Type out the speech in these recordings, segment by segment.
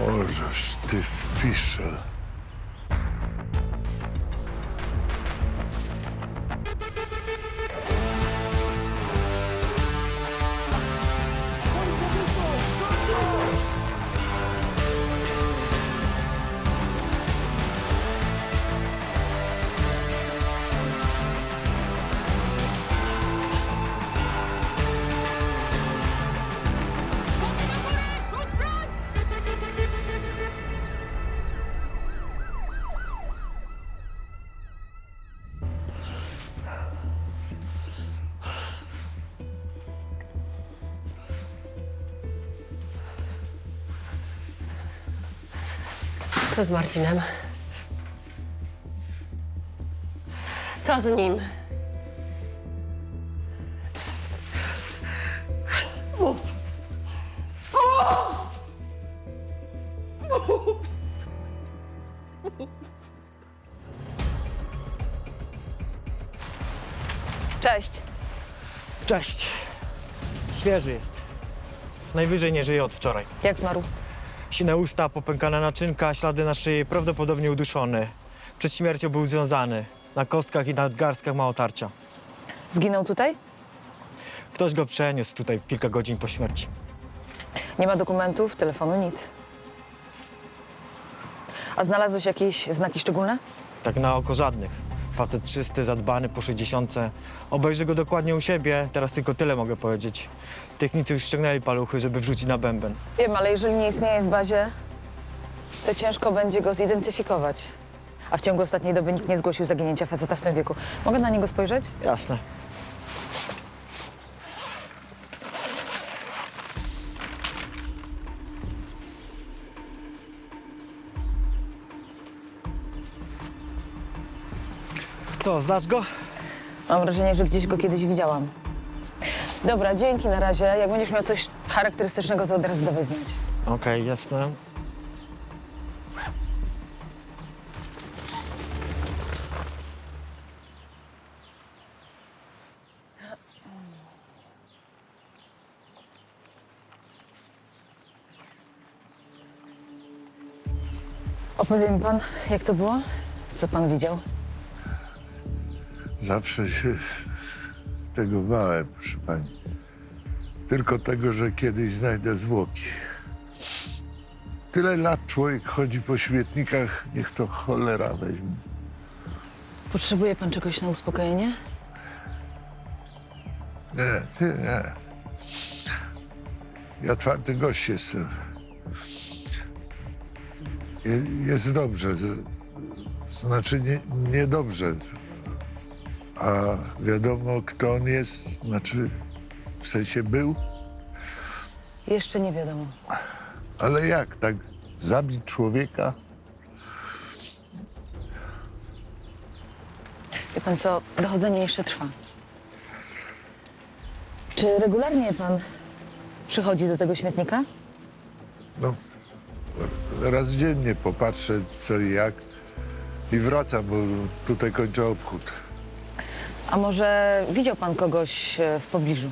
Możesz ty wpiszel. Co z Marcinem? Co z nim? Mów! Mów! Mów! Cześć. Cześć. Świeży jest. Najwyżej nie żyje od wczoraj. Jak zmarł? Sine usta, popękana naczynka, ślady na szyi, prawdopodobnie uduszony. Przed śmiercią był związany. Na kostkach i nadgarstkach ma otarcia. Zginął tutaj? Ktoś go przeniósł tutaj kilka godzin po śmierci. Nie ma dokumentów, telefonu, nic. A znalazłeś jakieś znaki szczególne? Tak na oko żadnych. Facet czysty, zadbany, po 60. Obejrzę go dokładnie u siebie, teraz tylko tyle mogę powiedzieć. Technicy już ściągnęli paluchy, żeby wrzucić na bęben. Wiem, ale jeżeli nie istnieje w bazie, to ciężko będzie go zidentyfikować. A w ciągu ostatniej doby nikt nie zgłosił zaginięcia faceta w tym wieku. Mogę na niego spojrzeć? Jasne. Co, znasz go? Mam wrażenie, że gdzieś go kiedyś widziałam. Dobra, dzięki na razie. Jak będziesz miał coś charakterystycznego, to od razu dawaj znać. Okej, jasne. Opowie mi pan, jak to było? Co pan widział? Zawsze się tego bałem, proszę pani. Tylko tego, że kiedyś znajdę zwłoki. Tyle lat człowiek chodzi po śmietnikach, niech to cholera weźmie. Potrzebuje pan czegoś na uspokojenie? Nie, ty nie. Ja twardy gość jestem. Jest dobrze. Znaczy niedobrze. A wiadomo, kto on jest, znaczy w sensie był, Jeszcze nie wiadomo. ale jak tak zabić człowieka? Wie pan co, dochodzenie jeszcze trwa. Czy regularnie pan przychodzi do tego śmietnika? No, raz dziennie popatrzę co i jak i wracam, bo tutaj kończę obchód. A może widział pan kogoś w pobliżu?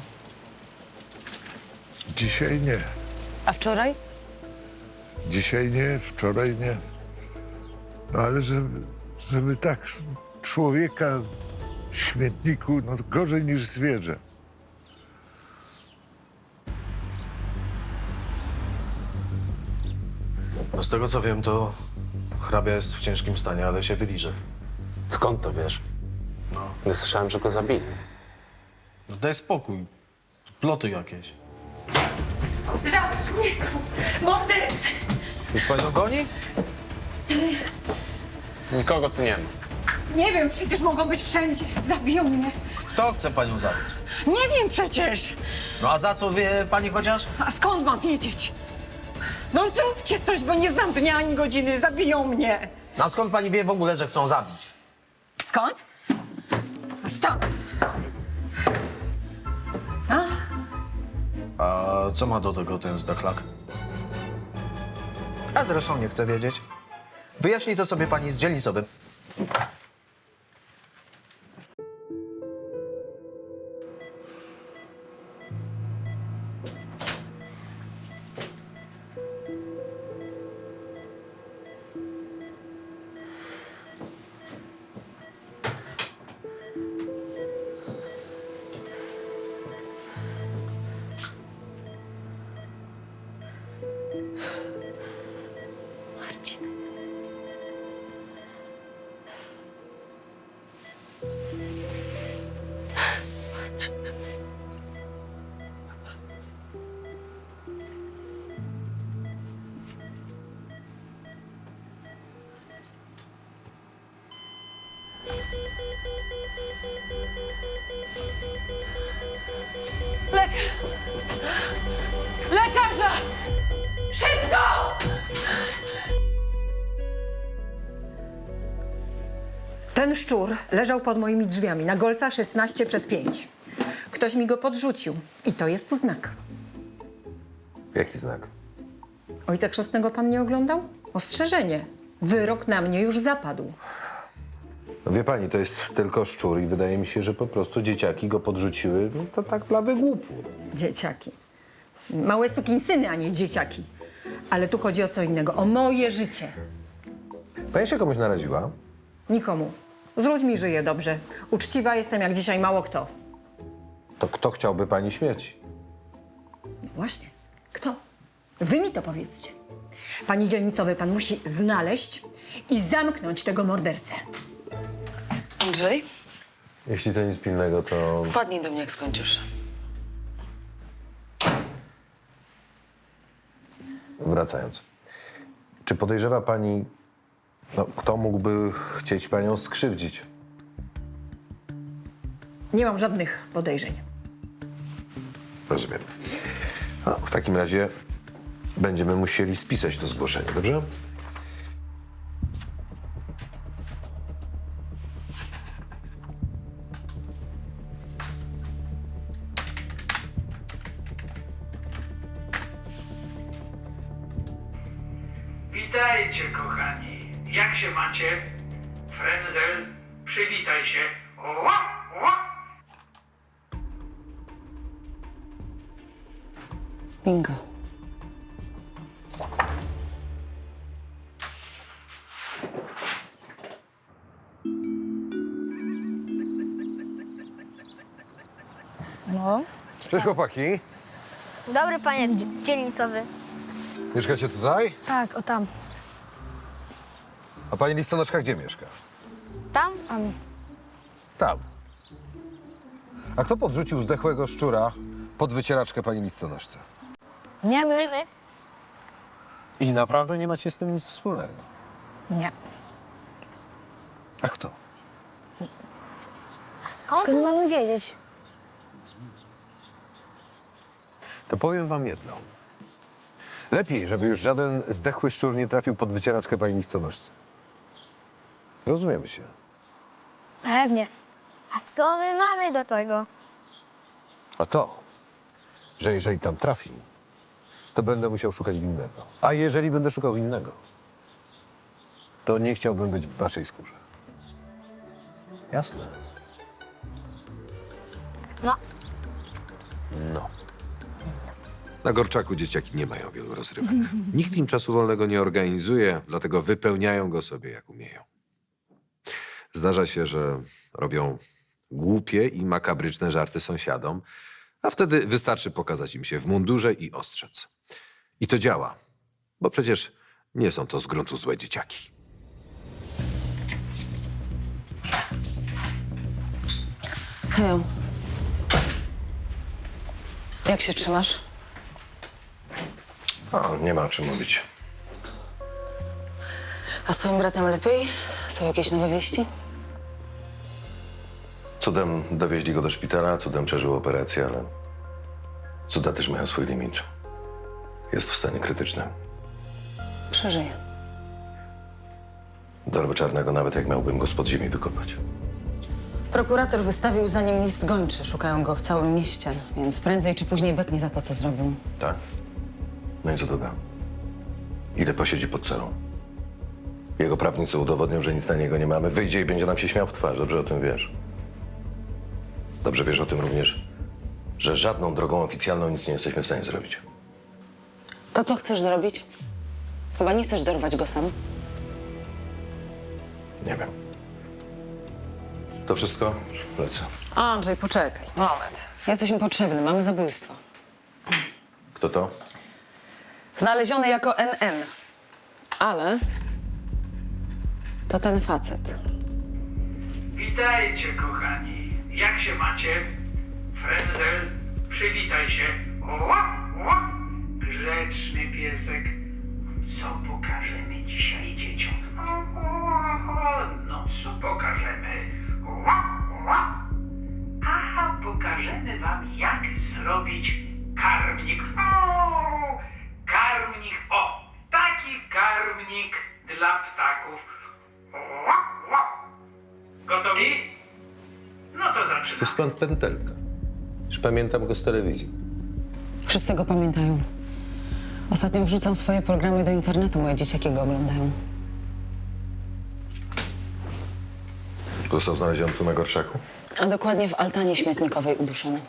Dzisiaj nie. A wczoraj? Dzisiaj nie, wczoraj nie. No ale żeby tak człowieka w śmietniku, no gorzej niż zwierzę. No z tego co wiem, to hrabia jest w ciężkim stanie, ale się wyliże. Skąd to wiesz? No. Nie słyszałem, że go zabili. No daj spokój. Ploty jakieś. Zabierz mnie stąd! Mordercy! Już panią goni? Nikogo tu nie ma. Nie wiem, przecież mogą być wszędzie. Zabiją mnie. Kto chce panią zabić? Nie wiem przecież. No a za co wie pani chociaż? A skąd mam wiedzieć? No zróbcie coś, bo nie znam dnia ani godziny. Zabiją mnie. No a skąd pani wie w ogóle, że chcą zabić? Skąd? Stąd. A co ma do tego ten zdechlak? A zresztą nie chcę wiedzieć. Wyjaśnij to sobie pani z dzielnicowy. Marcin. Lekarza! Szybko! Ten szczur leżał pod moimi drzwiami na Golca 16/5. Ktoś mi go podrzucił i to jest znak. Jaki znak? Ojca chrzestnego pan nie oglądał? Ostrzeżenie. Wyrok na mnie już zapadł. No wie pani, to jest tylko szczur i wydaje mi się, że po prostu dzieciaki go podrzuciły, no to tak dla wygłupu. Dzieciaki. Małe sukinsyny, a nie dzieciaki. Ale tu chodzi o co innego, o moje życie. Pani się komuś naraziła? Nikomu. Z ludźmi żyję dobrze. Uczciwa jestem jak dzisiaj mało kto. To kto chciałby pani śmierci? Właśnie. Kto? Wy mi to powiedzcie. Pani dzielnicowy, pan musi znaleźć i zamknąć tego mordercę. Andrzej, Jeśli to nic pilnego, to... wpadnij do mnie, jak skończysz. Wracając. Czy podejrzewa pani, no, kto mógłby chcieć panią skrzywdzić? Nie mam żadnych podejrzeń. Rozumiem. No, w takim razie będziemy musieli spisać to zgłoszenie, dobrze? Witajcie, kochani. Jak się macie? Frenzel, przywitaj się. O! Bingo. No, Cześć chłopaki. Dobry panie dzielnicowy. Mieszkacie tutaj? Tak, o tam. A pani listonoszka gdzie mieszka? Tam? Tam. A kto podrzucił zdechłego szczura pod wycieraczkę pani listonoszce? Nie my. I naprawdę nie macie z tym nic wspólnego? Nie. A kto? Skąd mamy wiedzieć? To powiem wam jedno. Lepiej, żeby już żaden zdechły szczur nie trafił pod wycieraczkę pani listonoszce. Rozumiemy się. Pewnie. A co my mamy do tego? A to, że jeżeli tam trafi, to będę musiał szukać winnego. A jeżeli będę szukał winnego, to nie chciałbym być w waszej skórze. Jasne? No. No. Na Gorczaku dzieciaki nie mają wielu rozrywek. Nikt im czasu wolnego nie organizuje, dlatego wypełniają go sobie jak umieją. Zdarza się, że robią głupie i makabryczne żarty sąsiadom, a wtedy wystarczy pokazać im się w mundurze i ostrzec. I to działa, bo przecież nie są to z gruntu złe dzieciaki. Hejo. Jak się trzymasz? O, nie ma o czym mówić. A z swoim bratem lepiej? Są jakieś nowe wieści? Cudem dowieźli go do szpitala, cudem przeżył operację, ale cuda też mają swój limit. Jest w stanie krytycznym. Przeżyję. Dorwę czarnego, nawet jak miałbym go spod ziemi wykopać. Prokurator wystawił za nim list gończy. Szukają go w całym mieście, więc prędzej czy później beknie za to, co zrobił. Tak? No i co to da? Ile posiedzi pod celą? Jego prawnicy udowodnią, że nic na niego nie mamy. Wyjdzie i będzie nam się śmiał w twarz. Dobrze o tym wiesz. Dobrze wiesz o tym również, że żadną drogą oficjalną nic nie jesteśmy w stanie zrobić. To co chcesz zrobić? Chyba nie chcesz dorwać go sam. Nie wiem. To wszystko? Lecę. Andrzej, poczekaj. Moment. Jesteś mi potrzebny. Mamy zabójstwo. Kto to? Znaleziony jako NN. Ale to ten facet. Witajcie, kochani. Jak się macie? Frenzel, przywitaj się. Ła, ła. Grzeczny piesek. Co pokażemy dzisiaj dzieciom? No, co pokażemy? Ła, ła. Aha, pokażemy wam, jak zrobić karmnik. O, karmnik, o, taki karmnik dla ptaków. Ła, ła. Gotowi? No to To zaczynamy. jest pan Pętelka. Już pamiętam go z telewizji. Wszyscy go pamiętają. Ostatnio wrzucał swoje programy do internetu, moje dzieciaki go oglądają. Został znaleziony tu na Gorszaku? A dokładnie w altanie śmietnikowej uduszony.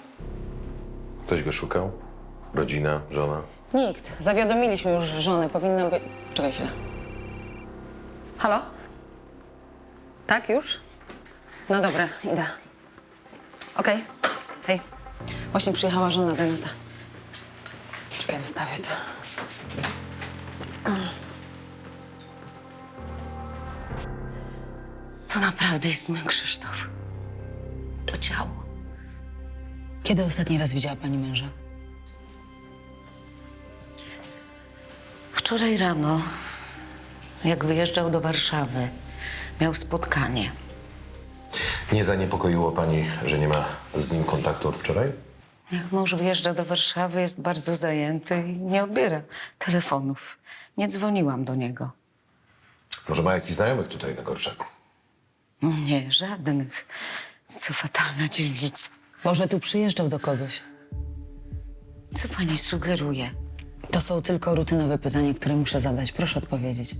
Ktoś go szukał? Rodzina, żona? Nikt. Zawiadomiliśmy już żonę. Powinna być... Czekaj chwilę. Halo? Tak, już? No dobra, idę. Okej. Hej. Właśnie przyjechała żona Denata. Czekaj, zostawię to. To naprawdę jest mój Krzysztof. To ciało. Kiedy ostatni raz widziała pani męża? Wczoraj rano, jak wyjeżdżał do Warszawy, miał spotkanie. Nie zaniepokoiło pani, że nie ma z nim kontaktu od wczoraj? Jak mąż wyjeżdża do Warszawy, jest bardzo zajęty i nie odbiera telefonów. Nie dzwoniłam do niego. Może ma jakichś znajomych tutaj na Gorszaku? Nie, żadnych. Co fatalna dzielnica. Może tu przyjeżdżał do kogoś? Co pani sugeruje? To są tylko rutynowe pytania, które muszę zadać. Proszę odpowiedzieć.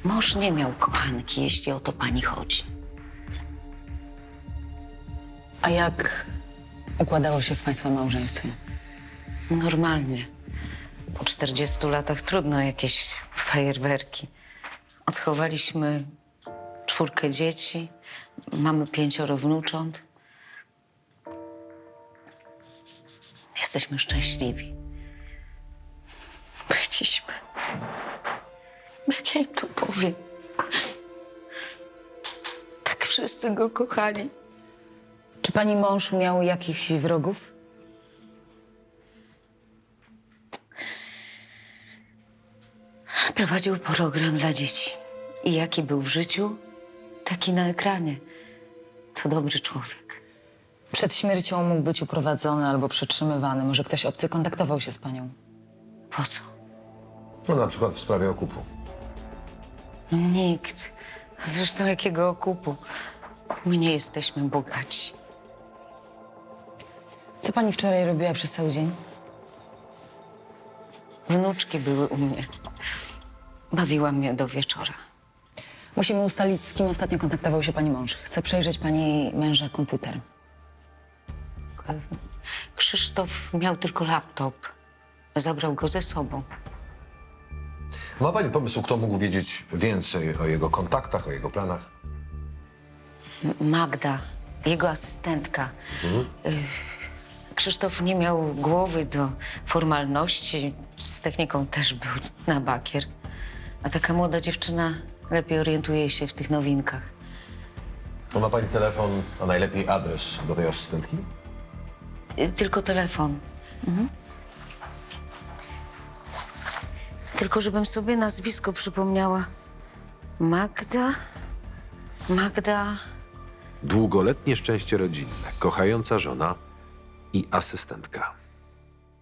Mąż nie miał kochanki, jeśli o to pani chodzi. A jak układało się w państwa małżeństwie? Normalnie. Po 40 latach trudno jakieś fajerwerki. Odchowaliśmy 4 dzieci, mamy 5 wnucząt. Jesteśmy szczęśliwi. Byliśmy. Jak ja im to powiem? Tak wszyscy go kochali. Czy pani mąż miał jakichś wrogów? Prowadził program dla dzieci. I jaki był w życiu, taki na ekranie. To dobry człowiek. Przed śmiercią mógł być uprowadzony albo przetrzymywany. Może ktoś obcy kontaktował się z panią? Po co? No na przykład w sprawie okupu. Nikt. Zresztą jakiego okupu? My nie jesteśmy bogaci. Co pani wczoraj robiła przez cały dzień? Wnuczki były u mnie. Bawiła mnie do wieczora. Musimy ustalić, z kim ostatnio kontaktował się pani mąż. Chcę przejrzeć pani męża komputer. Krzysztof miał tylko laptop. Zabrał go ze sobą. Ma pani pomysł, kto mógł wiedzieć więcej o jego kontaktach, o jego planach? Magda, jego asystentka. Krzysztof nie miał głowy do formalności. Z techniką też był na bakier. A taka młoda dziewczyna lepiej orientuje się w tych nowinkach. To ma pani telefon, a najlepiej adres do tej asystentki? Tylko telefon. Tylko żebym sobie nazwisko przypomniała. Magda... Długoletnie szczęście rodzinne, kochająca żona i asystentka.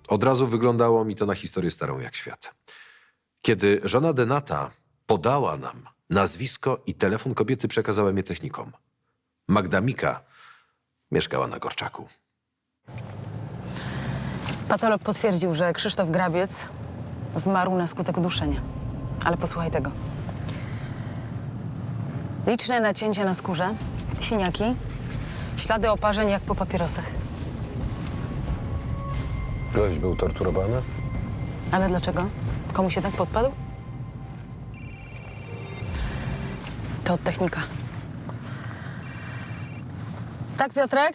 Od razu wyglądało mi to na historię starą jak świat. Kiedy żona Denata podała nam nazwisko i telefon kobiety, przekazałem je technikom. Magda Mika mieszkała na Gorczaku. Patolog potwierdził, że Krzysztof Grabiec zmarł na skutek uduszenia. Ale posłuchaj tego. Liczne nacięcia na skórze, siniaki, ślady oparzeń jak po papierosach. Gość był torturowany? Ale dlaczego? Komu się tak podpadł? To od technika. Tak, Piotrek?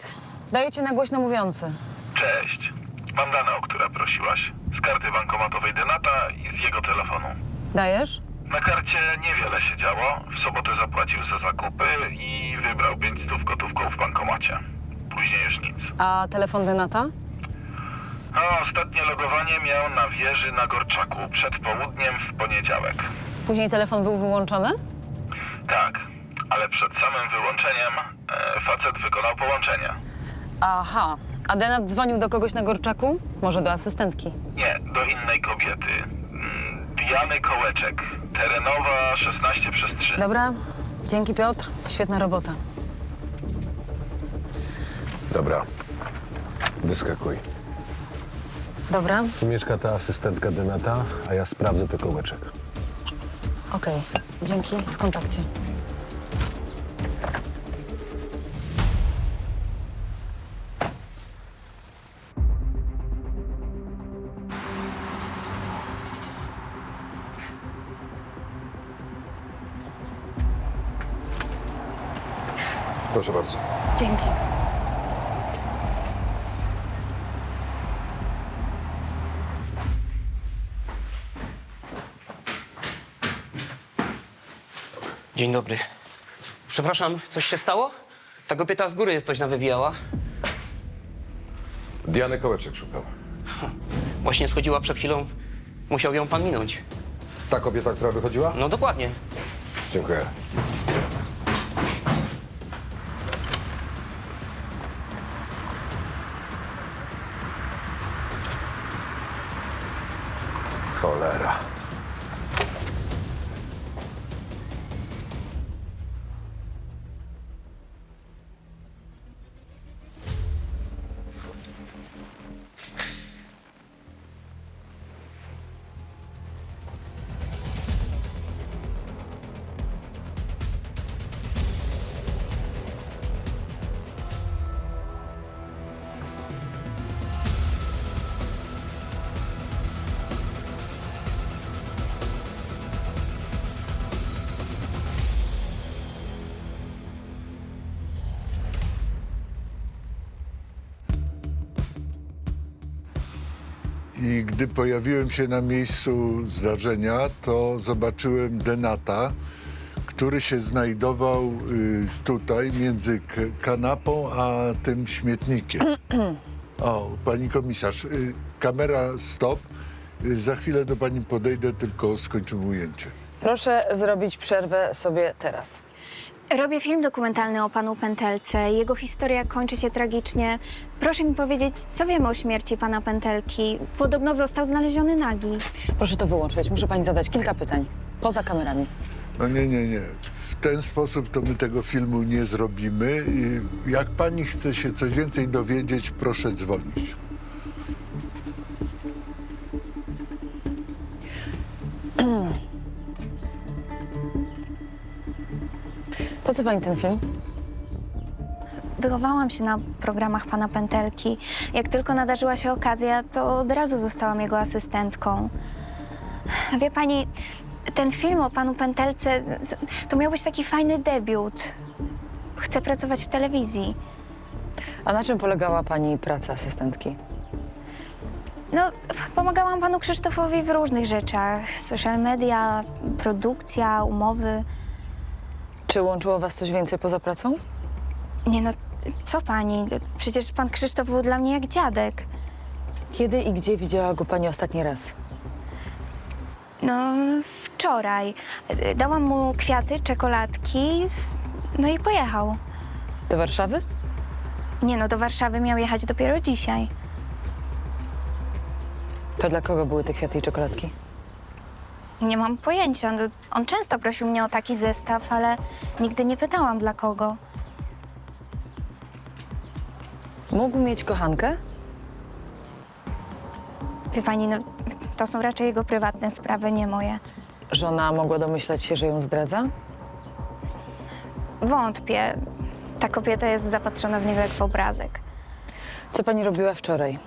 Daję cię na głośno mówiący. Cześć. Mam dane, o które prosiłaś. Z karty bankomatowej Denata i z jego telefonu. Dajesz? Na karcie niewiele się działo. W sobotę zapłacił za zakupy i wybrał 500 gotówką w bankomacie. Później już nic. A telefon Denata? A ostatnie logowanie miał na wieży na Gorczaku przed południem w poniedziałek. Później telefon był wyłączony? Tak, ale przed samym wyłączeniem facet wykonał połączenie. Aha. A Denat dzwonił do kogoś na Gorczaku? Może do asystentki? Nie, do innej kobiety. Diany Kołeczek. Terenowa 16/3. Dobra. Dzięki, Piotr. Świetna robota. Dobra, wyskakuj. Dobra. Tu mieszka ta asystentka Denata, a ja sprawdzę te kołeczek. Okej. Dzięki. W kontakcie. Proszę bardzo. Dzięki. Dzień dobry. Przepraszam, coś się stało? Ta kobieta z góry jest coś nawywijała. Diany Kołeczek szukam. Właśnie schodziła przed chwilą. Musiał ją pan minąć. Ta kobieta, która wychodziła? No dokładnie. Dziękuję. Cholera. I gdy pojawiłem się na miejscu zdarzenia, to zobaczyłem Denata, który się znajdował tutaj między kanapą a tym śmietnikiem. O, pani komisarz, kamera stop. Za chwilę do pani podejdę, tylko skończymy ujęcie. Proszę zrobić przerwę sobie teraz. Robię film dokumentalny o panu Pętelce. Jego historia kończy się tragicznie. Proszę mi powiedzieć, co wiemy o śmierci pana Pętelki? Podobno został znaleziony nagi. Proszę to wyłączyć. Muszę pani zadać kilka pytań. Poza kamerami. No nie. W ten sposób to my tego filmu nie zrobimy. Jak pani chce się coś więcej dowiedzieć, proszę dzwonić. Po co pani ten film? Wychowałam się na programach pana Pętelki. Jak tylko nadarzyła się okazja, to od razu zostałam jego asystentką. Wie pani, ten film o panu Pętelce to miał być taki fajny debiut. Chcę pracować w telewizji. A na czym polegała pani praca asystentki? No, pomagałam panu Krzysztofowi w różnych rzeczach. Social media, produkcja, umowy. Czy łączyło was coś więcej poza pracą? Nie no, co pani? Przecież pan Krzysztof był dla mnie jak dziadek. Kiedy i gdzie widziała go pani ostatni raz? No, wczoraj. Dałam mu kwiaty, czekoladki, no i pojechał. Do Warszawy? Nie no, do Warszawy miał jechać dopiero dzisiaj. To dla kogo były te kwiaty i czekoladki? Nie mam pojęcia. No, on często prosił mnie o taki zestaw, ale nigdy nie pytałam dla kogo. Mógł mieć kochankę? Wie pani, no, to są raczej jego prywatne sprawy, nie moje. Żona mogła domyślać się, że ją zdradza? Wątpię. Ta kobieta jest zapatrzona w niego jak w obrazek. Co pani robiła wczoraj?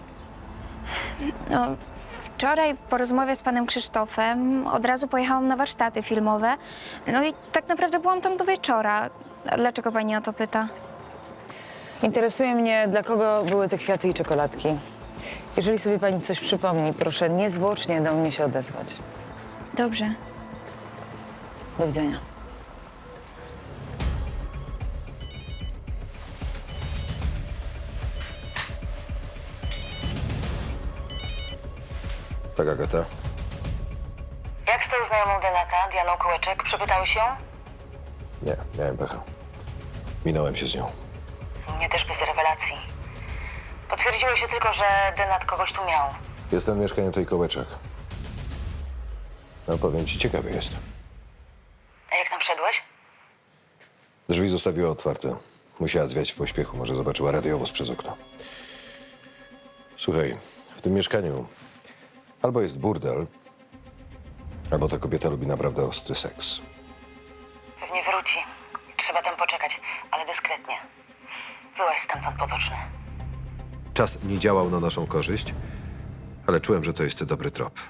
No, wczoraj po rozmowie z panem Krzysztofem od razu pojechałam na warsztaty filmowe. No i tak naprawdę byłam tam do wieczora. A dlaczego pani o to pyta? Interesuje mnie, dla kogo były te kwiaty i czekoladki. Jeżeli sobie pani coś przypomni, proszę niezwłocznie do mnie się odezwać. Dobrze, Do widzenia. Tak, Agata? Jak z tą znajomą Denata, Dianą Kołeczek? Przepytałeś ją? Nie, miałem pecha. Minąłem się z nią. Mnie też bez rewelacji. Potwierdziło się tylko, że Denat kogoś tu miał. Jestem w mieszkaniu tej Kołeczek. No powiem ci, ciekawy jestem. A jak tam szedłeś? Drzwi zostawiła otwarte. Musiała zwiać w pośpiechu, może zobaczyła radiowóz przez okno. Słuchaj, w tym mieszkaniu albo jest burdel, albo ta kobieta lubi naprawdę ostry seks. Pewnie wróci. Trzeba tam poczekać, ale dyskretnie. Wyłaź stamtąd potoczny. Czas nie działał na naszą korzyść, ale czułem, że to jest dobry trop.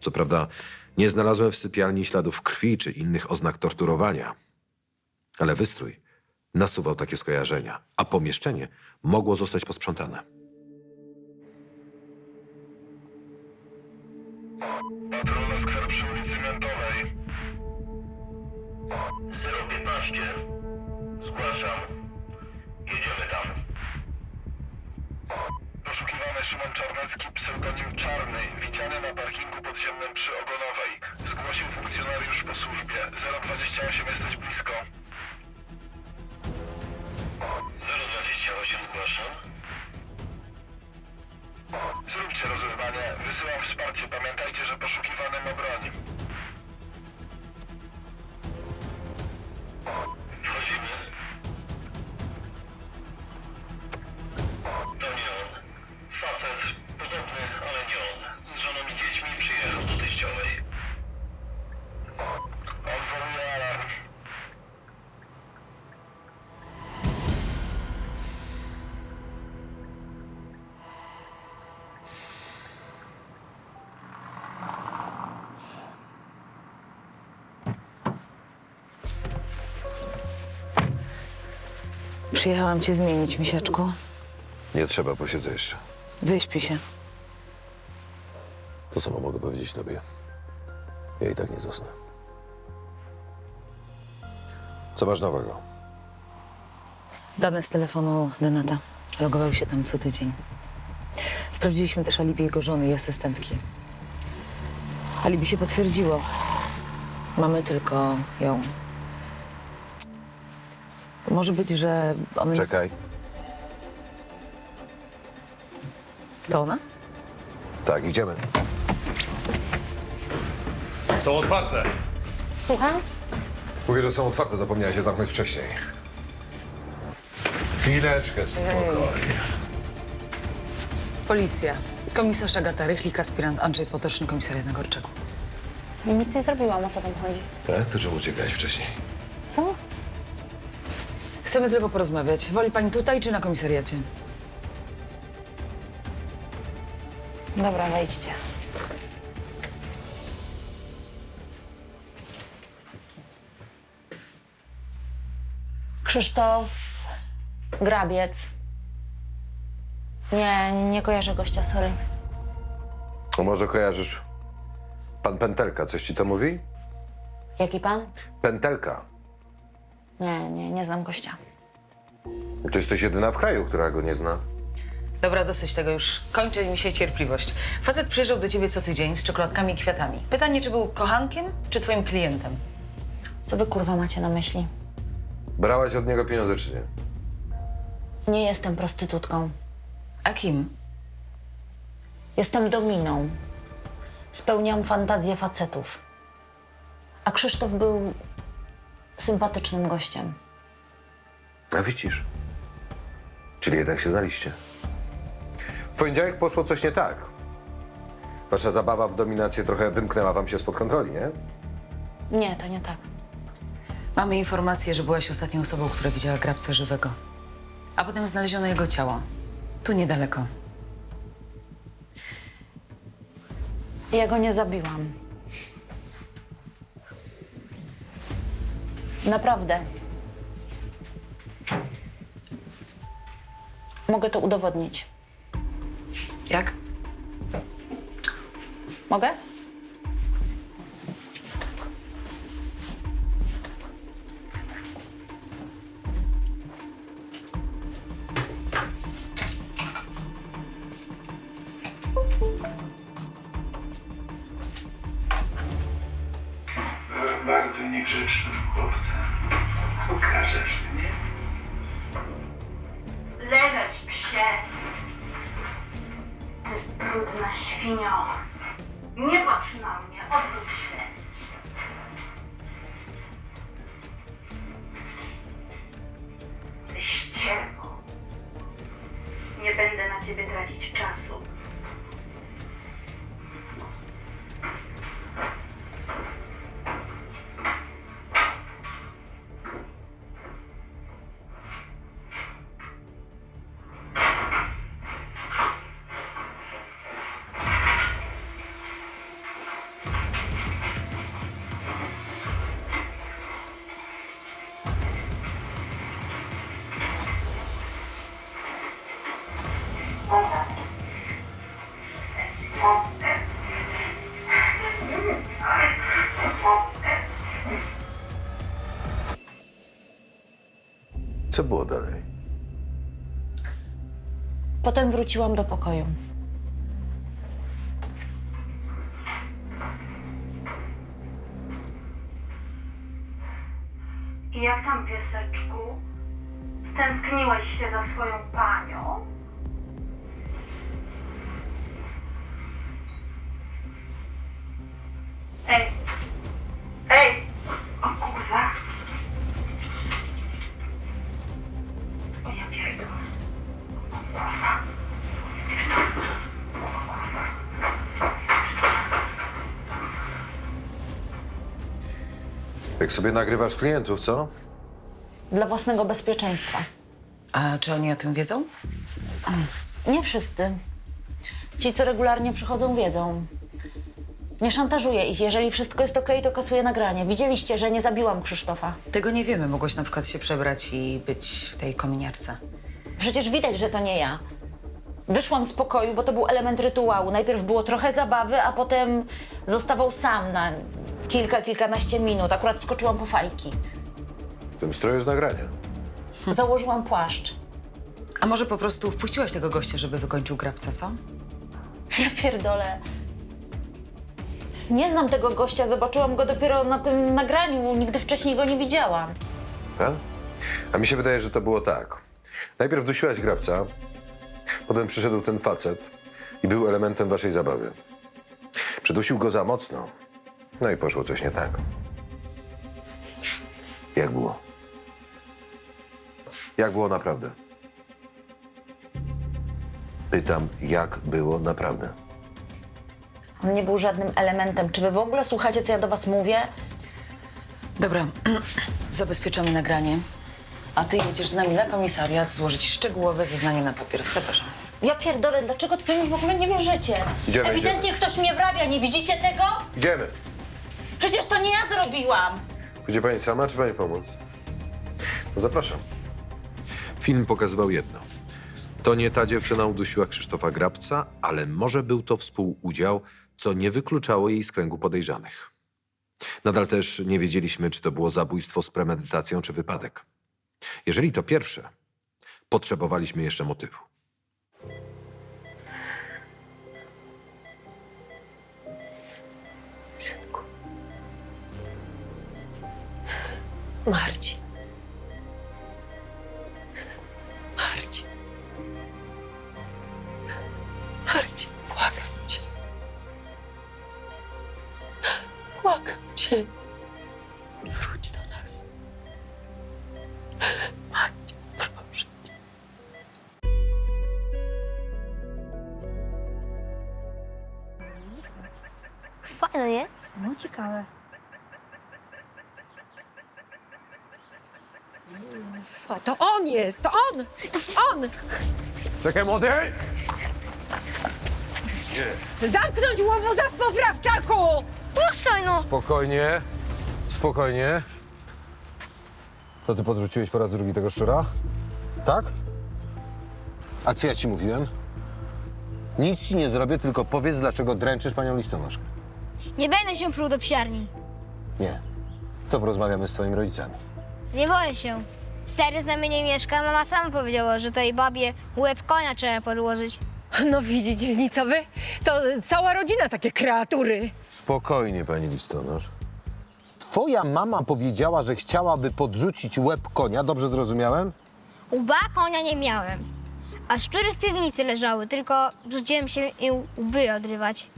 Co prawda nie znalazłem w sypialni śladów krwi czy innych oznak torturowania, ale wystrój nasuwał takie skojarzenia, a pomieszczenie mogło zostać posprzątane. Patrolna skwer przy ulicy Miętowej. 015. Zgłaszam. Jedziemy tam. Poszukiwany Szymon Czarnecki, pseudonim Czarny, widziany na parkingu podziemnym przy Ogonowej. Zgłosił funkcjonariusz po służbie. 028, jesteś blisko. 028, zgłaszam. Zróbcie rozeznanie. Wysyłam wsparcie. Pamiętajcie, że poszukiwany ma broń. Wchodzimy. To nie on. Facet podobny, ale nie on. Z żoną i dziećmi przyjechał do teściowej. Odwołuję alarm. Przyjechałam cię zmienić, misiaczku. Nie trzeba, posiedzę jeszcze. Wyśpij się. To samo mogę powiedzieć tobie. Ja i tak nie zasnę. Co masz nowego? Dane z telefonu Denata. Logował się tam co tydzień. Sprawdziliśmy też alibi jego żony i asystentki. Alibi się potwierdziło. Mamy tylko ją. Może być, że ona... Czekaj. To ona? Tak, idziemy. Są otwarte. Słucham? Mówię, że są otwarte, zapomniałeś je zamknąć wcześniej. Chwileczkę, spokojnie. Policja. Komisarz Agata Rychlik, aspirant Andrzej Potoczny, komisariat na Gorczaku. Nic nie zrobiłam, o co tam chodzi. Tak? To czemu uciekałeś wcześniej? Co? Chcemy tylko porozmawiać. Woli pani tutaj czy na komisariacie? Dobra, wejdźcie. Krzysztof Grabiec. Nie kojarzę gościa, sorry. No może kojarzysz pan Pętelka, coś ci to mówi? Jaki pan? Pętelka. Nie znam gościa. To jesteś jedyna w kraju, która go nie zna. Dobra, dosyć tego już. Kończy mi się cierpliwość. Facet przyjeżdżał do ciebie co tydzień z czekoladkami i kwiatami. Pytanie, czy był kochankiem, czy twoim klientem? Co wy kurwa macie na myśli? Brałaś od niego pieniądze, czy nie? Nie jestem prostytutką. A kim? Jestem dominą. Spełniam fantazje facetów. A Krzysztof był sympatycznym gościem. A widzisz. Czyli jednak się znaliście. W poniedziałek poszło coś nie tak. Wasza zabawa w dominację trochę wymknęła wam się spod kontroli, nie? Nie, to nie tak. Mamy informację, że byłaś ostatnią osobą, która widziała Grabca żywego. A potem znaleziono jego ciało. Tu niedaleko. Ja go nie zabiłam. Naprawdę. Mogę to udowodnić. Jak? Mogę? bardzo niegrzecznym chłopcem. Pokażesz mnie? Leżeć, psie! Ty brudna świnio! Nie patrz na mnie, odwróć się! Ty ścierwo! Nie będę na ciebie tracić czasu. Co było dalej? Potem wróciłam do pokoju. I jak tam, pieseczku? Stęskniłeś się za swoją panią? Ej! Ej! O kurwa! O ja pierdolę. O kurwa! Jak sobie nagrywasz klientów, co? Dla własnego bezpieczeństwa. A czy oni o tym wiedzą? Nie wszyscy. Ci, co regularnie przychodzą, wiedzą. Nie szantażuję ich. Jeżeli wszystko jest okej, to kasuję nagranie. Widzieliście, że nie zabiłam Krzysztofa. Tego nie wiemy. Mogłeś na przykład się przebrać i być w tej kominiarce. Przecież widać, że to nie ja. Wyszłam z pokoju, bo to był element rytuału. Najpierw było trochę zabawy, a potem zostawał sam na kilkanaście minut. Akurat skoczyłam po fajki. W tym stroju z nagrania. Założyłam płaszcz. A może po prostu wpuściłaś tego gościa, żeby wykończył grabca, co? Ja pierdolę. Nie znam tego gościa, zobaczyłam go dopiero na tym nagraniu. Nigdy wcześniej go nie widziałam. Tak? A mi się wydaje, że to było tak. Najpierw dusiłaś grabca, potem przyszedł ten facet i był elementem waszej zabawy. Przydusił go za mocno, no i poszło coś nie tak. Jak było? Jak było naprawdę? Pytam, jak było naprawdę? On nie był żadnym elementem. Czy wy w ogóle słuchacie, co ja do was mówię? Dobra, zabezpieczamy nagranie. A ty jedziesz z nami na komisariat złożyć szczegółowe zeznanie na papier. Zapraszam. Ja pierdolę, dlaczego wy mi w ogóle nie wierzycie? Idziemy, Ewidentnie ktoś mnie wrabia, nie widzicie tego? Idziemy. Przecież to nie ja zrobiłam. Będzie pani sama, czy pani pomóc? No zapraszam. Film pokazywał jedno. To nie ta dziewczyna udusiła Krzysztofa Grabca, ale może był to współudział, co nie wykluczało jej z kręgu podejrzanych. Nadal też nie wiedzieliśmy, czy to było zabójstwo z premedytacją, czy wypadek. Jeżeli to pierwsze, potrzebowaliśmy jeszcze motywu. Synku. Marcin. Marcin. Marcin, błagam cię. Błagam cię. Wróć do nas. Marcin, proszę cię. Fajne, nie? No ciekawe. O, to on jest, to on! On! Czekaj, młody! Zamknąć łobuza w poprawczaku! Puszczaj no! Spokojnie, spokojnie. To ty podrzuciłeś po raz drugi tego szczura? Tak? A co ja ci mówiłem? Nic ci nie zrobię, tylko powiedz, dlaczego dręczysz panią listonoszkę. Nie będę się pruł do psiarni. Nie. To porozmawiamy z twoimi rodzicami. Nie boję się. Stary z nami nie mieszka, mama sama powiedziała, że tej babie łeb konia trzeba podłożyć. No widzi dzielnicowy, to cała rodzina takie kreatury. Spokojnie, pani listonosz. Twoja mama powiedziała, że chciałaby podrzucić łeb konia, dobrze zrozumiałem? Łba konia nie miałem. A szczury w piwnicy leżały, tylko rzuciłem się i łby odrywać.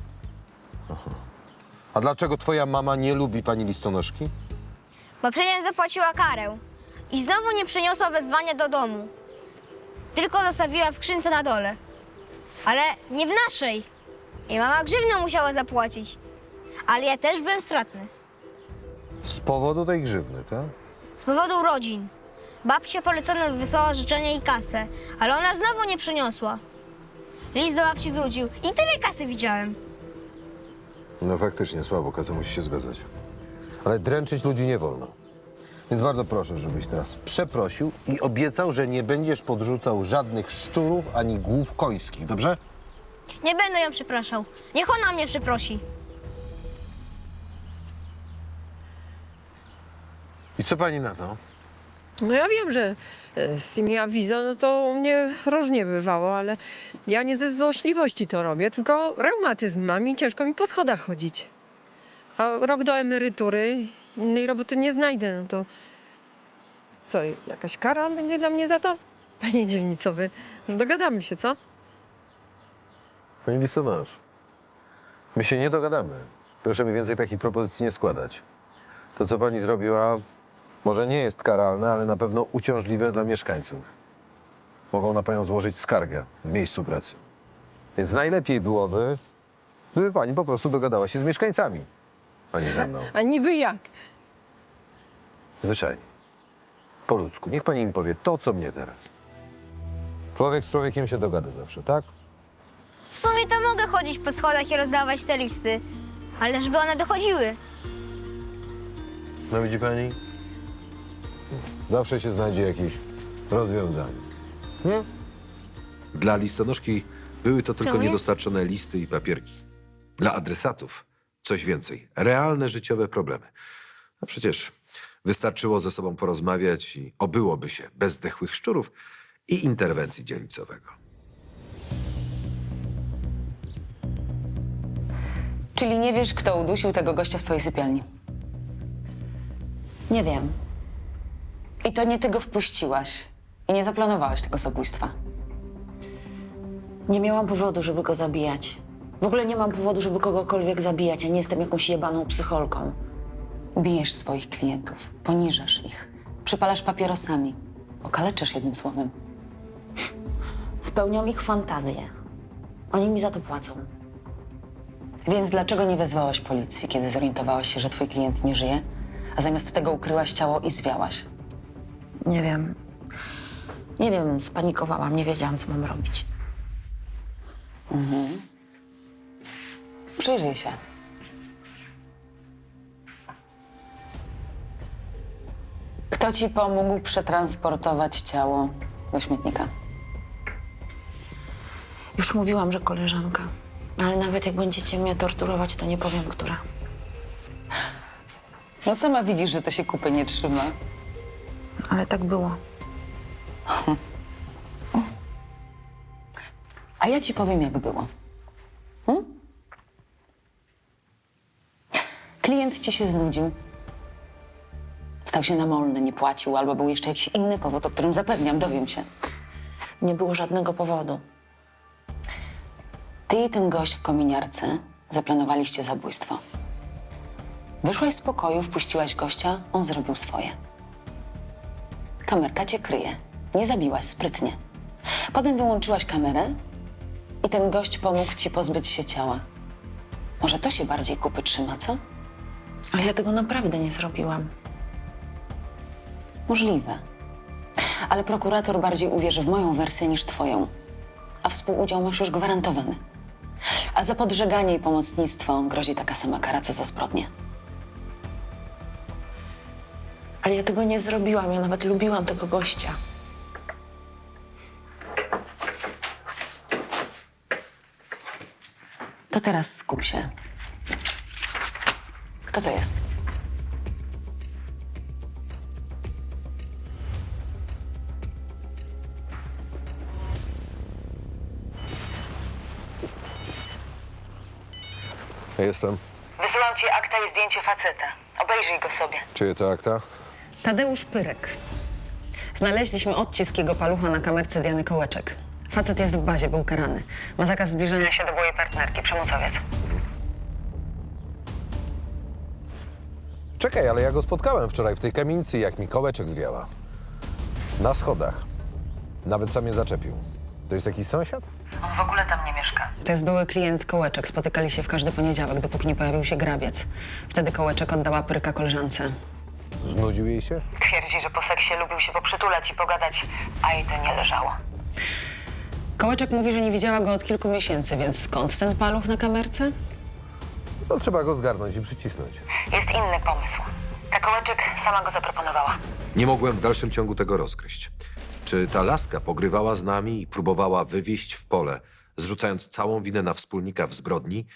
A dlaczego twoja mama nie lubi pani listonoszki? Bo przecież zapłaciła karę. I znowu nie przyniosła wezwania do domu. Tylko zostawiła w skrzynce na dole. Ale nie w naszej. I mama grzywnę musiała zapłacić. Ale ja też byłem stratny. Z powodu tej grzywny, tak? Z powodu urodzin. Babcia polecona wysłała życzenia i kasę, ale ona znowu nie przyniosła. List do babci wrócił i tyle kasy widziałem. No faktycznie, słabo, Kaca musi się zgadzać. Ale dręczyć ludzi nie wolno. Więc bardzo proszę, żebyś teraz przeprosił i obiecał, że nie będziesz podrzucał żadnych szczurów ani głów końskich, dobrze? Nie będę ją przepraszał. Niech ona mnie przeprosi. I co pani na to? No ja wiem, że z tymi awizo, no to u mnie różnie bywało, ale ja nie ze złośliwości to robię, tylko reumatyzm mam i ciężko mi po schodach chodzić. A rok do emerytury, innej roboty nie znajdę, no to co, jakaś kara będzie dla mnie za to? Panie dzielnicowy, dogadamy się, co? Pani listonosz, my się nie dogadamy. Proszę mi więcej takich propozycji nie składać. To, co pani zrobiła, może nie jest karalne, ale na pewno uciążliwe dla mieszkańców. Mogą na panią złożyć skargę w miejscu pracy. Więc najlepiej byłoby, żeby pani po prostu dogadała się z mieszkańcami, a nie ze mną. A niby jak? Zwyczajnie. Po ludzku. Niech pani mi powie to, co mnie teraz. Człowiek z człowiekiem się dogada zawsze, tak? W sumie to mogę chodzić po schodach i rozdawać te listy, ale żeby one dochodziły. No widzi pani? Zawsze się znajdzie jakieś rozwiązanie. Nie? Dla listonoszki były to tylko Czemu nie? niedostarczone listy i papierki. Dla adresatów coś więcej. Realne życiowe problemy. A przecież wystarczyło ze sobą porozmawiać i obyłoby się bez zdechłych szczurów i interwencji dzielnicowego. Czyli nie wiesz, kto udusił tego gościa w twojej sypialni? Nie wiem. I to nie ty go wpuściłaś. I nie zaplanowałaś tego zabójstwa. Nie miałam powodu, żeby go zabijać. W ogóle nie mam powodu, żeby kogokolwiek zabijać. Ja nie jestem jakąś jebaną psycholką. Bijesz swoich klientów, poniżasz ich, przypalasz papierosami, okaleczysz jednym słowem. Spełniam ich fantazję. Oni mi za to płacą. Więc dlaczego nie wezwałaś policji, kiedy zorientowałaś się, że twój klient nie żyje, a zamiast tego ukryłaś ciało i zwiałaś? Nie wiem. Nie wiem, spanikowałam, nie wiedziałam, co mam robić. Przyjrzyj się. Kto ci pomógł przetransportować ciało do śmietnika? Już mówiłam, że koleżanka. Ale nawet jak będziecie mnie torturować, to nie powiem, która. No sama widzisz, że to się kupy nie trzyma. Ale tak było. A ja ci powiem, jak było. Klient ci się znudził. Stał się namolny, nie płacił, albo był jeszcze jakiś inny powód, o którym zapewniam, dowiem się. Nie było żadnego powodu. Ty i ten gość w kominiarce zaplanowaliście zabójstwo. Wyszłaś z pokoju, wpuściłaś gościa, on zrobił swoje. Kamerka cię kryje. Nie zabiłaś, sprytnie. Potem wyłączyłaś kamerę i ten gość pomógł ci pozbyć się ciała. Może to się bardziej kupy trzyma, co? Ale ja tego naprawdę nie zrobiłam. Możliwe. Ale prokurator bardziej uwierzy w moją wersję niż twoją. A współudział masz już gwarantowany. A za podżeganie i pomocnictwo grozi taka sama kara, co za zbrodnię. Ale ja tego nie zrobiłam. Ja nawet lubiłam tego gościa. To teraz skup się. Kto to jest? Ja jestem. Wysyłam ci akta i zdjęcie faceta. Obejrzyj go sobie. Czyje to akta? Tadeusz Pyrek. Znaleźliśmy odcisk jego palucha na kamerce Diany Kołeczek. Facet jest w bazie, był karany. Ma zakaz zbliżania się do byłej partnerki, przemocowiec. Czekaj, ale ja go spotkałem wczoraj w tej kamienicy, jak mi kołeczek zwiała. Na schodach. Nawet sam mnie zaczepił. To jest jakiś sąsiad? On w ogóle tam nie mieszka. To jest były klient Kołeczek. Spotykali się w każdy poniedziałek, dopóki nie pojawił się grabiec. Wtedy Kołeczek oddała Pyrka koleżance. Znudził jej się? Twierdzi, że po seksie lubił się poprzytulać i pogadać, a jej to nie leżało. Kołeczek mówi, że nie widziała go od kilku miesięcy, więc skąd ten paluch na kamerce? No trzeba go zgarnąć i przycisnąć. Jest inny pomysł. Ta Kołeczek sama go zaproponowała. Nie mogłem w dalszym ciągu tego rozgryźć. Czy ta laska pogrywała z nami i próbowała wywieźć w pole, zrzucając całą winę na wspólnika w zbrodni,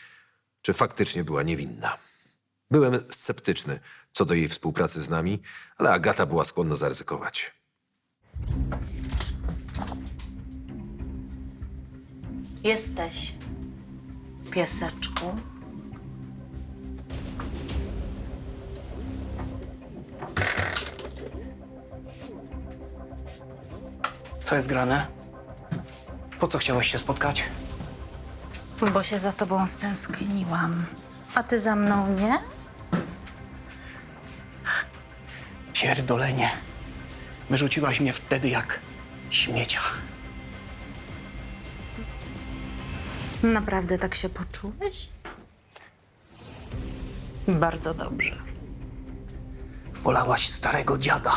czy faktycznie była niewinna? Byłem sceptyczny co do jej współpracy z nami, ale Agata była skłonna zaryzykować. Jesteś, pieseczku. Co jest grane? Po co chciałeś się spotkać? Bo się za tobą stęskniłam. A ty za mną nie? Pierdolenie. Wyrzuciłaś mnie wtedy jak śmiecia. Naprawdę tak się poczułeś? Bardzo dobrze. Wolałaś starego dziada.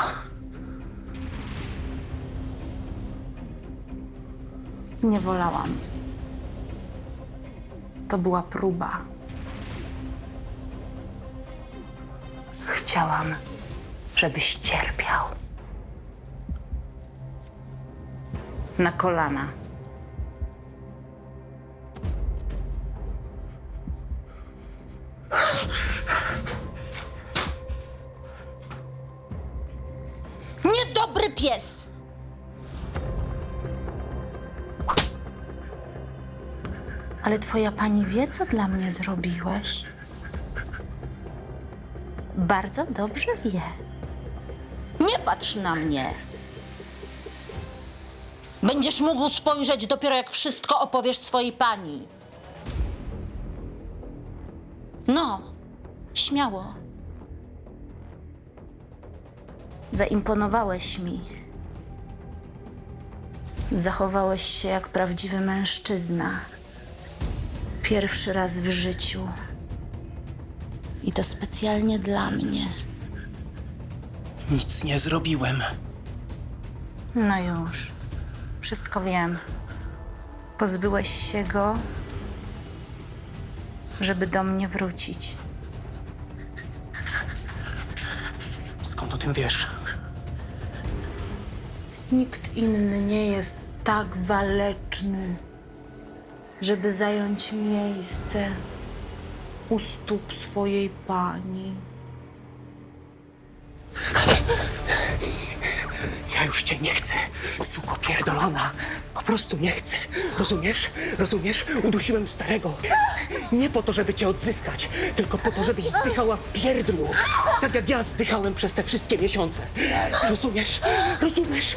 Nie wolałam. To była próba. Chciałam, żebyś cierpiał. Na kolana. Niedobry pies! Ale twoja pani wie, co dla mnie zrobiłeś? Bardzo dobrze wie. Nie patrz na mnie! Będziesz mógł spojrzeć dopiero jak wszystko opowiesz swojej pani. No, śmiało. Zaimponowałeś mi. Zachowałeś się jak prawdziwy mężczyzna. Pierwszy raz w życiu. I to specjalnie dla mnie. Nic nie zrobiłem. No już. Wszystko wiem. Pozbyłeś się go, żeby do mnie wrócić. Skąd o tym wiesz? Nikt inny nie jest tak waleczny, żeby zająć miejsce u stóp swojej pani. Ja już cię nie chcę, suko pierdolona. Po prostu nie chcę. Rozumiesz? Rozumiesz? Udusiłem starego. Nie po to, żeby cię odzyskać, tylko po to, żebyś zdychała w pierdlu. Tak jak ja zdychałem przez te wszystkie miesiące. Rozumiesz? Rozumiesz?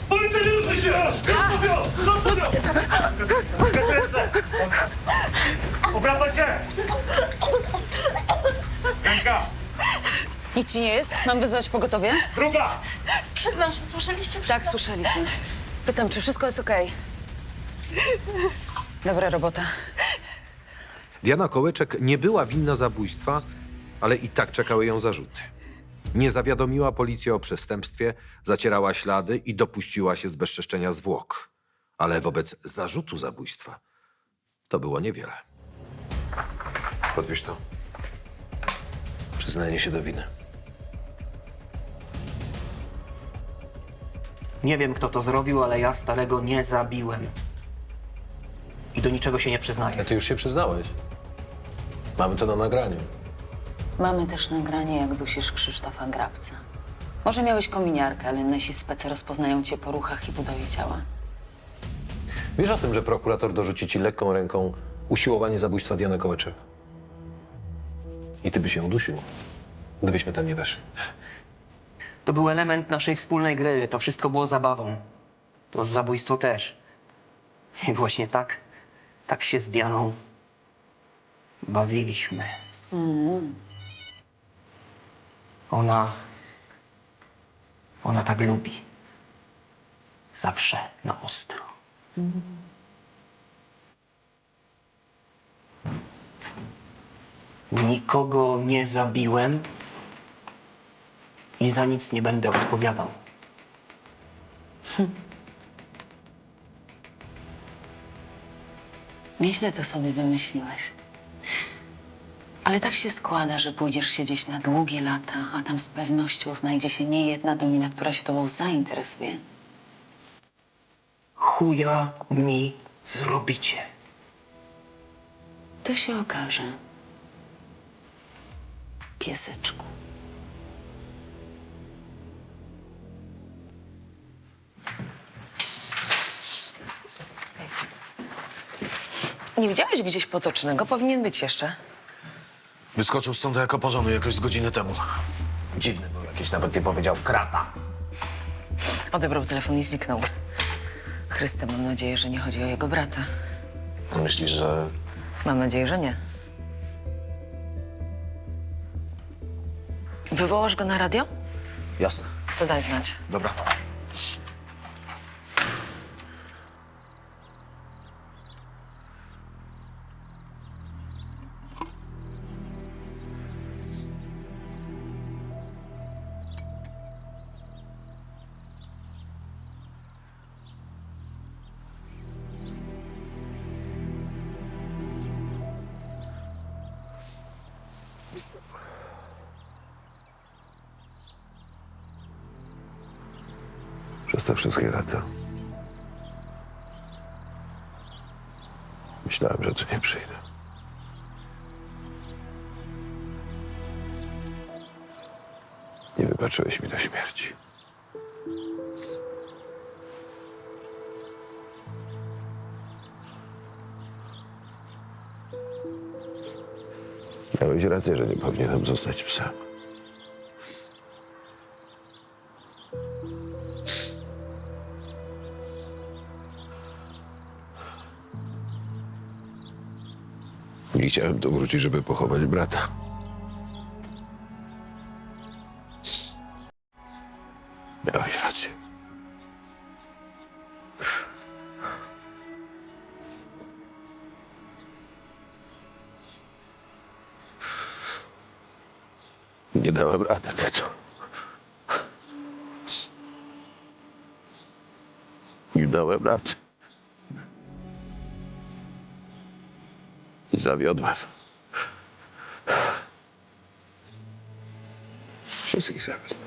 Policja, nie ruszaj się! Pokaż ręce! Obracaj się! Ręka! Nic ci nie jest? Mam wyzwać pogotowie? Druga! Przyznam się, słyszeliście? Tak, słyszeliśmy. Pytam, czy wszystko jest okej? Dobra robota. Diana Kołeczek nie była winna zabójstwa, ale i tak czekały ją zarzuty. Nie zawiadomiła policję o przestępstwie, zacierała ślady i dopuściła się zbezczeszczenia zwłok. Ale wobec zarzutu zabójstwa to było niewiele. Podpisz to. Przyznanie się do winy. Nie wiem, kto to zrobił, ale ja starego nie zabiłem. I do niczego się nie przyznaję. A ty już się przyznałeś. Mamy to na nagraniu. Mamy też nagranie, jak dusisz Krzysztofa Grabca. Może miałeś kominiarkę, ale nasi specy rozpoznają cię po ruchach i budowie ciała. Wiesz o tym, że prokurator dorzuci ci lekką ręką usiłowanie zabójstwa Diany Kołeczek? I ty byś ją udusił, gdybyśmy tam nie weszli. To był element naszej wspólnej gry. To wszystko było zabawą. To zabójstwo też. I właśnie tak się z Dianą bawiliśmy. Ona tak lubi. Zawsze na ostro. Nikogo nie zabiłem i za nic nie będę odpowiadał. Nieźle to sobie wymyśliłeś. Ale tak się składa, że pójdziesz siedzieć na długie lata, a tam z pewnością znajdzie się niejedna domina, która się tobą zainteresuje. Chuja mi zrobicie. To się okaże. Pieseczku. Nie widziałeś gdzieś Potocznego? Powinien być jeszcze. Wyskoczył stąd jako pożony jakoś z godziny temu. Dziwny był jakiś, nawet nie powiedział krata. Odebrał telefon i zniknął. Chryste, mam nadzieję, że nie chodzi o jego brata. Myślisz, że... Mam nadzieję, że nie. Wywołasz go na radio? Jasne. To daj znać. Dobra. Przez te wszystkie lata myślałem, że tu nie przyjdę. Nie wybaczyłeś mi do śmierci. Miałeś rację, że nie powinienem zostać psem. Nie chciałem tu wrócić, żeby pochować brata. Miałeś rację. Nie dałem rady, tato. Nie dałem rady. I zawiodłem. Wszystkich zawiodłem.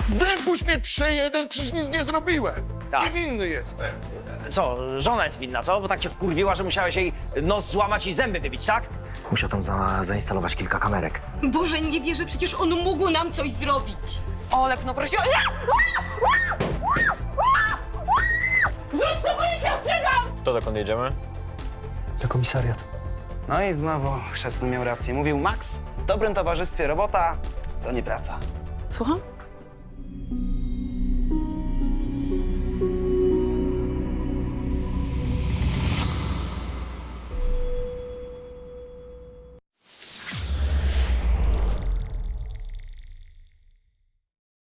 Wypuść mnie 3-1, przecież nic nie zrobiłem. Niewinny jestem. Co, żona jest winna, co? Bo tak cię wkurwiła, że musiałeś jej nos złamać i zęby wybić, tak? Musiał tam zainstalować kilka kamerek. Boże, nie wierzę, przecież on mógł nam coś zrobić. Olek, no prosiła... Rzuć to, policja, ostrzegam! To dokąd jedziemy? To komisariat. No i znowu chrzestny miał rację. Mówił Max, w dobrym towarzystwie robota to nie praca. Słucham?